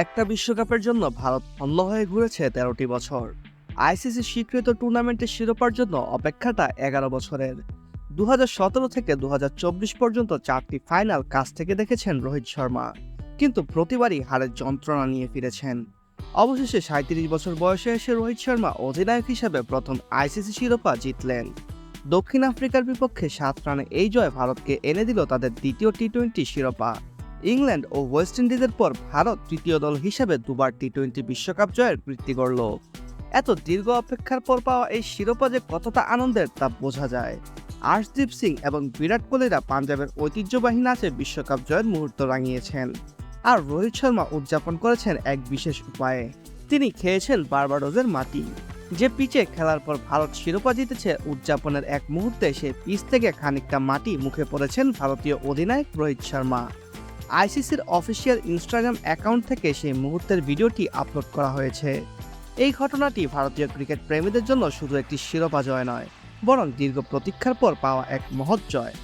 একটা বিশ্বকাপের জন্য ভারত অন্য হয়ে ঘুরেছে ১৩টি বছর। আইসিসি স্বীকৃত টুর্নামেন্টের শিরোপার জন্য অপেক্ষাটা ১১ বছরের। ২০১৭ থেকে ২০২৪ পর্যন্ত ৪টি ফাইনাল কাছ থেকে দেখেছেন রোহিত শর্মা, কিন্তু প্রতিবারই হারের যন্ত্রণা নিয়ে ফিরেছেন। অবশেষে ৩৭ বছর বয়সে এসে রোহিত শর্মা অধিনায়ক হিসেবে প্রথম আইসিসি শিরোপা জিতলেন। দক্ষিণ আফ্রিকার বিপক্ষে ৭ রানে এই জয় ভারতকে এনে দিল তাদের দ্বিতীয় টি-২০ শিরোপা। ইংল্যান্ড ও ওয়েস্ট ইন্ডিজের পর ভারত তৃতীয় দল হিসেবে দুবার টি-২০ বিশ্বকাপ জয়ের কীর্তি গড়ল। এত দীর্ঘ অপেক্ষার পর পাওয়া এই শিরোপা যে কতটা আনন্দের তা বোঝা যায়। আর্শদীপ সিং এবং বিরাট কোহলিরা পাঞ্জাবের ঐতিহ্যবাহী নাচে বিশ্বকাপ জয়ের মুহূর্ত রাঙিয়েছেন, আর রোহিত শর্মা উদযাপন করেছেন এক বিশেষ উপায়ে। তিনি খেয়েছেন বার্বাডোসের মাটি। যে পিচে খেলার পর ভারত শিরোপা জিতেছে, উদযাপনের এক মুহূর্তে সেই পিচ থেকে খানিকটা মাটি মুখে পড়েছেন ভারতীয় অধিনায়ক রোহিত শর্মা। আইসিসির অফিসিয়াল ইনস্টাগ্রাম অ্যাকাউন্ট থেকে সেই মুহূর্তের ভিডিওটি আপলোড করা হয়েছে। এই ঘটনাটি ভারতীয় ক্রিকেট প্রেমীদের জন্য শুধু একটি শিরোপা জয় নয়, বরং দীর্ঘ প্রতীক্ষার পর পাওয়া এক মহৎ জয়।